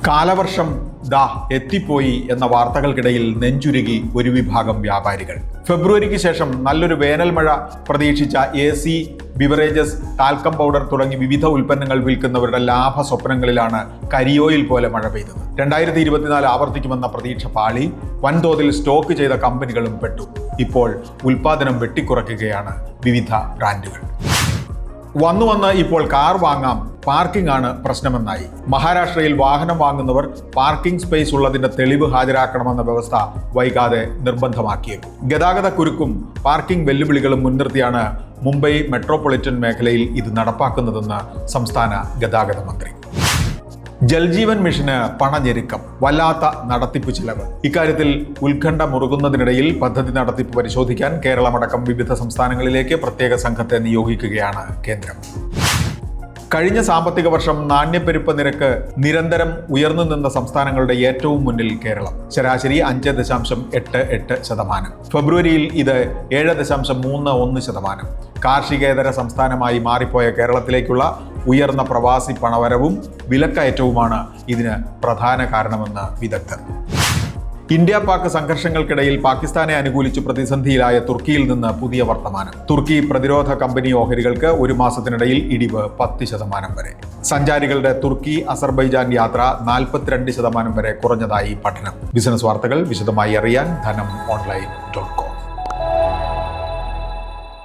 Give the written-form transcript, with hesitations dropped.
കാലവർഷം ദാ എത്തിപ്പോയി എന്ന വാർത്തകൾക്കിടയിൽ നെഞ്ചുരുകി ഒരു വിഭാഗം വ്യാപാരികൾ. ഫെബ്രുവരിക്ക് ശേഷം നല്ലൊരു വേനൽ മഴ പ്രതീക്ഷിച്ച AC, ബിവറേജസ്, ടാൽക്കം പൗഡർ തുടങ്ങി വിവിധ ഉൽപ്പന്നങ്ങൾ വിൽക്കുന്നവരുടെ ലാഭ സ്വപ്നങ്ങളിലാണ് കരിയോയിൽ പോലെ മഴ പെയ്തത്. 2024 ആവർത്തിക്കുമെന്ന പ്രതീക്ഷ പാളി. വൻതോതിൽ സ്റ്റോക്ക് ചെയ്ത കമ്പനികളും പെട്ടു. ഇപ്പോൾ ഉൽപ്പാദനം വെട്ടിക്കുറയ്ക്കുകയാണ് വിവിധ ബ്രാൻഡുകൾ. വന്ന് ഇപ്പോൾ കാർ വാങ്ങാം, പാർക്കിംഗ് ആണ് പ്രശ്നമെന്നായി. മഹാരാഷ്ട്രയിൽ വാഹനം വാങ്ങുന്നവർ പാർക്കിംഗ് സ്പേസ് ഉള്ളതിന്റെ തെളിവ് ഹാജരാക്കണമെന്ന വ്യവസ്ഥ വൈകാതെ നിർബന്ധമാക്കിയേക്കും. ഗതാഗത കുരുക്കും പാർക്കിംഗ് വെല്ലുവിളികളും മുൻനിർത്തിയാണ് മുംബൈ മെട്രോപൊളിറ്റൻ മേഖലയിൽ ഇത് നടപ്പാക്കുന്നതെന്ന് സംസ്ഥാന ഗതാഗത മന്ത്രി. ജൽജീവൻ മിഷന് പണഞ്ഞെരുക്കം, വല്ലാത്ത നടത്തിപ്പ് ചിലവ്. ഇക്കാര്യത്തിൽ ഉത്കണ്ഠ മുറുകുന്നതിനിടയിൽ പദ്ധതി നടത്തിപ്പ് പരിശോധിക്കാൻ കേരളമടക്കം വിവിധ സംസ്ഥാനങ്ങളിലേക്ക് പ്രത്യേക സംഘത്തെ നിയോഗിക്കുകയാണ് കേന്ദ്രം. കഴിഞ്ഞ സാമ്പത്തിക വർഷം നാണ്യപ്പെരുപ്പ നിരക്ക് നിരന്തരം ഉയർന്നു നിന്ന സംസ്ഥാനങ്ങളുടെ ഏറ്റവും മുന്നിൽ കേരളം. ശരാശരി 5.88%. ഫെബ്രുവരിയിൽ ഇത് 7.31%. കാർഷികേതര സംസ്ഥാനമായി മാറിപ്പോയ കേരളത്തിലേക്കുള്ള ഉയർന്ന പ്രവാസി പണവരവും വിലക്കയറ്റവുമാണ് ഇതിന് പ്രധാന കാരണമെന്ന് വിദഗ്ധർ. ഇന്ത്യ പാക് സംഘർഷങ്ങൾക്കിടയിൽ പാകിസ്ഥാനെ അനുകൂലിച്ച് പ്രതിസന്ധിയിലായ തുർക്കിയിൽ നിന്ന് പുതിയ വർത്തമാനം. തുർക്കി പ്രതിരോധ കമ്പനി ഓഹരികൾക്ക് ഒരു മാസത്തിനിടയിൽ ഇടിവ് 10% വരെ. സഞ്ചാരികളുടെ തുർക്കി അസർബൈജാൻ യാത്ര 42% വരെ കുറഞ്ഞതായി പഠനം. ബിസിനസ് വാർത്തകൾ വിശദമായി അറിയാൻ ധനം ഓൺലൈൻ.com.